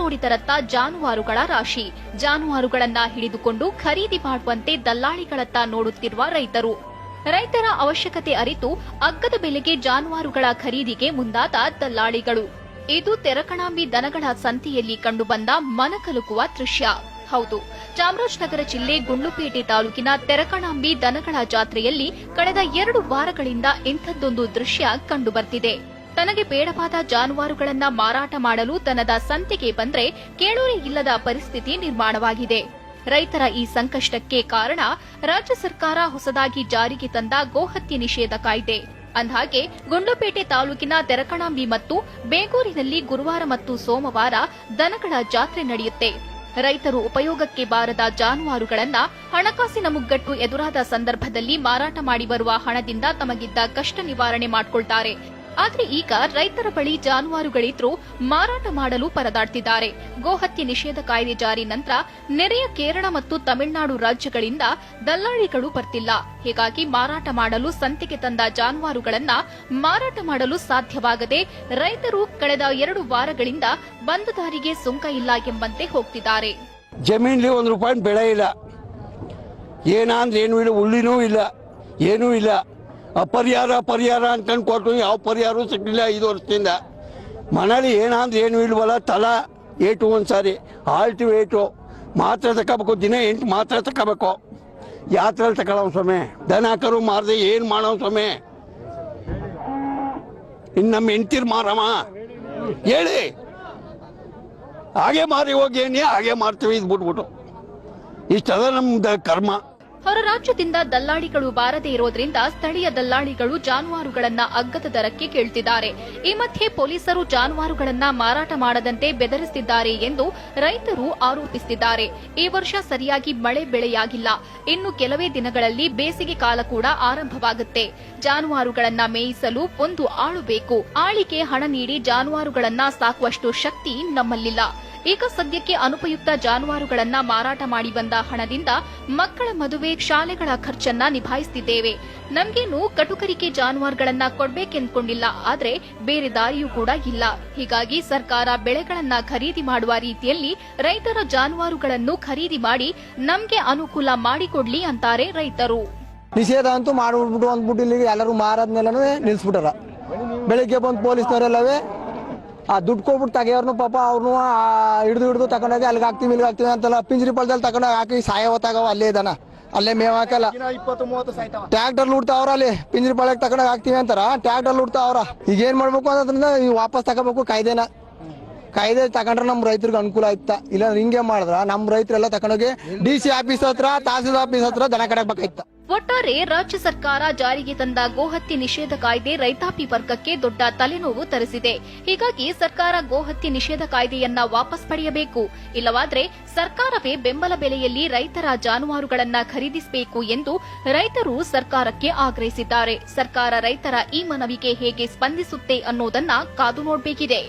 ನೋಡಿದರತ್ತ ಜಾನುವಾರುಗಳ ರಾಶಿ. ಜಾನುವಾರುಗಳನ್ನ ಹಿಡಿದುಕೊಂಡು ಖರೀದಿ ಮಾಡುವಂತೆ ದಲ್ಲಾಳಿಗಳತ್ತ ನೋಡುತ್ತಿರುವ ರೈತರ ಅವಶ್ಯಕತೆ ಅರಿತು ಅಗ್ಗದ ಬೆಲೆಗೆ ಜಾನುವಾರುಗಳ ಖರೀದಿಗೆ ಮುಂದಾದ ದಲ್ಲಾಳಿಗಳು. ಇದು ತೆರಕಣಾಂಬಿ ದನಗಳ ಸಂತೆಯಲ್ಲಿ ಕಂಡುಬಂದ ಮನಕಲುಕುವ ದೃಶ್ಯ. ಹೌದು, ಚಾಮರಾಜನಗರ ಜಿಲ್ಲೆ ಗುಂಡ್ಲುಪೇಟೆ ತಾಲೂಕಿನ ತೆರಕಣಾಂಬಿ ದನಗಳ ಜಾತ್ರೆಯಲ್ಲಿ ಕಳೆದ 2 ವಾರಗಳಿಂದ ಇಂಥದ್ದೊಂದು ದೃಶ್ಯ ಕಂಡುಬರ್ತಿದೆ. ತನಗೆ ಬೇಡವಾದ ಜಾನುವಾರುಗಳನ್ನ ಮಾರಾಟ ಮಾಡಲು ದನದ ಸಂತೆಗೆ ಬಂದ್ರೆ ಕೇಳೋರೇ ಇಲ್ಲದ ಪರಿಸ್ಥಿತಿ ನಿರ್ಮಾಣವಾಗಿದೆ. ರೈತರ ಈ ಸಂಕಷ್ಟಕ್ಕೆ ಕಾರಣ ರಾಜ್ಯ ಸರ್ಕಾರ ಹೊಸದಾಗಿ ಜಾರಿಗೆ ತಂದ ಗೋಹತ್ಯೆ ನಿಷೇಧ ಕಾಯ್ದೆ. ಅಂದಹಾಗೆ ಗುಂಡ್ಲುಪೇಟೆ ತಾಲೂಕಿನ ತೆರಕಣಾಂಬಿ ಮತ್ತು ಬೇಗೂರಿನಲ್ಲಿ ಗುರುವಾರ ಮತ್ತು ಸೋಮವಾರ ದನಗಳ ಜಾತ್ರೆ ನಡೆಯುತ್ತೆ. ರೈತರು ಉಪಯೋಗಕ್ಕೆ ಬಾರದ ಜಾನುವಾರುಗಳನ್ನ ಹಣಕಾಸಿನ ಮುಗ್ಗಟ್ಟು ಎದುರಾದ ಸಂದರ್ಭದಲ್ಲಿ ಮಾರಾಟ ಮಾಡಿ ಬರುವ ಹಣದಿಂದ ತಮಗಿದ್ದ ಕಷ್ಟ ನಿವಾರಣೆ ಮಾಡಿಕೊಳ್ತಾರೆ. ಆದರೆ ಈಗ ರೈತರ ಬಳಿ ಜಾನುವಾರುಗಳಿದ್ರೂ ಮಾರಾಟ ಮಾಡಲು ಪರದಾಡ್ತಿದ್ದಾರೆ. ಗೋಹತ್ಯೆ ನಿಷೇಧ ಕಾಯ್ದೆ ಜಾರಿ ನಂತರ ನೆರೆಯ ಕೇರಳ ಮತ್ತು ತಮಿಳುನಾಡು ರಾಜ್ಯಗಳಿಂದ ದಲ್ಲಾಳಿಗಳು ಬರ್ತಿಲ್ಲ. ಹೀಗಾಗಿ ಮಾರಾಟ ಮಾಡಲು ಸಂತೆಗೆ ತಂದ ಜಾನುವಾರುಗಳನ್ನ ಮಾರಾಟ ಮಾಡಲು ಸಾಧ್ಯವಾಗದೆ ರೈತರು ಕಳೆದ 2 ವಾರಗಳಿಂದ ಬಂದ ದಾರಿಗೆ ಸುಂಕ ಇಲ್ಲ ಎಂಬಂತೆ ಹೋಗ್ತಿದ್ದಾರೆ. ಜಮೀನಲ್ಲಿ ₹1 ಬೆಳೆ ಇಲ್ಲ, ಏನಂದ್ರೆ ಏನೂ ಇಲ್ಲ, ಉಳ್ಳಿನೂ ಇಲ್ಲ, ಏನೂ ಇಲ್ಲ. ಪರಿಹಾರ ಅನ್ಕೊಂಡು ಕೊಟ್ಟು ಯಾವ ಪರಿಹಾರ ಸಿಗಲಿಲ್ಲ 5 ವರ್ಷದಿಂದ. ಮನೇಲಿ ಏನಂದ್ರೆ ಏನೂ ಇಲ್ವಲ್ಲ, ತಲಾ ಏಟು ಒಂದ್ಸಾರಿ ಆಲ್ಟಿ ಏಟು ಮಾತ್ರ ತಗೋಬೇಕು. ದಿನ 8 ಮಾತ್ರ ತಗೋಬೇಕು. ಯಾತ್ರೆಯಲ್ಲಿ ತಗೊಳ್ಳೋ ಸ್ವಾಮಿ, ದನ ಕರು ಮಾರದೆ ಏನು ಮಾಡೋ ಸ್ವಾಮಿ? ಇನ್ನು ನಮ್ಮ ಹೆಂಡ್ತಿರ್ ಮಾರಮ್ಮ ಹೇಳಿ, ಹಾಗೆ ಮಾರಿ ಹೋಗಿ ಹಾಗೆ ಮಾಡ್ತೀವಿ. ಇದು ಬಿಟ್ಬಿಟ್ಟು ಇಷ್ಟದ ನಮ್ದು ಕರ್ಮ. ಹೊರ ರಾಜ್ಯದಿಂದ ದಲ್ಲಾಳಿಗಳು ಬಾರದೇ ಇರೋದ್ರಿಂದ ಸ್ಥಳೀಯ ದಲ್ಲಾಳಿಗಳು ಜಾನುವಾರುಗಳನ್ನ ಅಗ್ಗದ ದರಕ್ಕೆ ಕೇಳ್ತಿದ್ದಾರೆ. ಈ ಮಧ್ಯೆ ಪೊಲೀಸರು ಜಾನುವಾರುಗಳನ್ನ ಮಾರಾಟ ಮಾಡದಂತೆ ಬೆದರಿಸುತ್ತಿದ್ದಾರೆ ಎಂದು ರೈತರು ಆರೋಪಿಸುತ್ತಿದ್ದಾರೆ. ಈ ವರ್ಷ ಸರಿಯಾಗಿ ಮಳೆ ಬೆಳೆಯಾಗಿಲ್ಲ. ಇನ್ನು ಕೆಲವೇ ದಿನಗಳಲ್ಲಿ ಬೇಸಿಗೆ ಕಾಲ ಕೂಡ ಆರಂಭವಾಗುತ್ತೆ. ಜಾನುವಾರುಗಳನ್ನ ಮೇಯಿಸಲು ಒಂದು ಆಳು ಬೇಕು. ಆಳಿಗೆ ಹಣ ನೀಡಿ ಜಾನುವಾರುಗಳನ್ನ ಸಾಕುವಷ್ಟು ಶಕ್ತಿ ನಮ್ಮಲ್ಲಿಲ್ಲ. ಈಗ ಸದ್ಯಕ್ಕೆ ಅನುಪಯುಕ್ತ ಜಾನುವಾರುಗಳನ್ನ ಮಾರಾಟ ಮಾಡಿ ಬಂದ ಹಣದಿಂದ ಮಕ್ಕಳ ಮದುವೆ, ಶಾಲೆಗಳ ಖರ್ಚನ್ನ ನಿಭಾಯಿಸುತ್ತಿದ್ದೇವೆ. ನಮ್ಗೇನು ಕಟುಕರಿಕೆ ಜಾನುವಾರುಗಳನ್ನ ಕೊಡ್ಬೇಕೆಂದ್ಕೊಂಡಿಲ್ಲ, ಆದ್ರೆ ಬೇರೆ ದಾರಿಯೂ ಕೂಡ ಇಲ್ಲ. ಹೀಗಾಗಿ ಸರ್ಕಾರ ಬೆಳೆಗಳನ್ನ ಖರೀದಿ ಮಾಡುವ ರೀತಿಯಲ್ಲಿ ರೈತರ ಜಾನುವಾರುಗಳನ್ನು ಖರೀದಿ ಮಾಡಿ ನಮ್ಗೆ ಅನುಕೂಲ ಮಾಡಿಕೊಡ್ಲಿ ಅಂತಾರೆ ರೈತರು. ನಿಷೇಧ ಅಂತೂ ಮಾಡ್ಬಿಟ್ಟು ಅಂದ್ಬಿಟ್ಟು ಇಲ್ಲಿ ಎಲ್ಲರೂ ಮಾರಾದ್ಮೇಲೆ ನಿಲ್ಸ್ಬಿಟ್ಟಾರ. ಬೆಳಿಗ್ಗೆ ಬಂದು ಪೊಲೀಸ್ನವರೆಲ್ಲವೇ ಆ ದುಡ್ಡು ಕೊಟ್ಬಿಟ್ಟು ತೆಗೆಯೋರ್ನು ಪಾಪ ಅವ್ರನ್ನು ಹಿಡಿದು ತಗೊಂಡೋಗಿ ಅಲ್ಲಿಗೆ ಹಾಕ್ತೀವಿ ಇಲ್ಲಿಗೆ ಹಾಕ್ತೀವಿ ಅಂತಲ್ಲ ಪಿಂಜರಿ ಪಳದಲ್ಲಿ ತಗೊಂಡೋಗಿ ಹಾಕಿ ಸಾಯವತ್ತಾಗವ. ಅಲ್ಲೇ ಇದಾನ, ಅಲ್ಲೇ ಮೇವ್ ಹಾಕಲ್ಲ. ಟ್ರ್ಯಾಕ್ಟರ್ ಲೂಡ್ತಾವ್ರ, ಅಲ್ಲಿ ಪಿಂಜರಿ ಪಳಕ್ಕೆ ತಗೊಂಡೋಗಿ ಹಾಕ್ತೀವಿ ಅಂತಾರ, ಟ್ರ್ಯಾಕ್ಟರ್ ಲೂಡ್ತಾವ್ರ. ಈಗ ಏನ್ ಮಾಡ್ಬೇಕು ಅನ್ನೋದ್ರಿಂದ ಈಗ ವಾಪಸ್ ತಗೋಬೇಕು. ಕಾಯ್ದೆ ತಗೊಂಡ್ರೆ ನಮ್ ರೈತರಿಗೆ ಅನುಕೂಲ ಆಯ್ತಾ? ಇಲ್ಲ ಹಿಂಗೆ ಮಾಡಿದ್ರ ನಮ್ ರೈತರೆಲ್ಲ ತಗೊಂಡೋಗಿ DC ಆಫೀಸ್ ಹತ್ರ, ತಹಸೀಲ್ದಾರ್ ಆಫೀಸ್ ಹತ್ರ ದನ ಕಡಬೇಕಾಯ್ತ. ಒಟ್ಟಾರೆ ರಾಜ್ಯ ಸರ್ಕಾರ ಜಾರಿಗೆ ತಂದ ಗೋಹತ್ಯೆ ನಿಷೇಧ ಕಾಯ್ದೆ ರೈತಾಪಿ ವರ್ಗಕ್ಕೆ ದೊಡ್ಡ ತಲೆನೋವು ತರಿಸಿದೆ. ಹೀಗಾಗಿ ಸರ್ಕಾರ ಗೋಹತ್ಯೆ ನಿಷೇಧ ಕಾಯ್ದೆಯನ್ನ ವಾಪಸ್ ಪಡೆಯಬೇಕು. ಇಲ್ಲವಾದ್ರೆ ಸರ್ಕಾರವೇ ಬೆಂಬಲ ಬೆಲೆಯಲ್ಲಿ ರೈತರ ಜಾನುವಾರುಗಳನ್ನ ಖರೀದಿಸಬೇಕು ಎಂದು ರೈತರು ಸರ್ಕಾರಕ್ಕೆ ಆಗ್ರಹಿಸಿದ್ದಾರೆ. ಸರ್ಕಾರ ರೈತರ ಈ ಮನವಿಗೆ ಹೇಗೆ ಸ್ಪಂದಿಸುತ್ತೆ ಅನ್ನೋದನ್ನ ಕಾದು ನೋಡಬೇಕಿದೆ.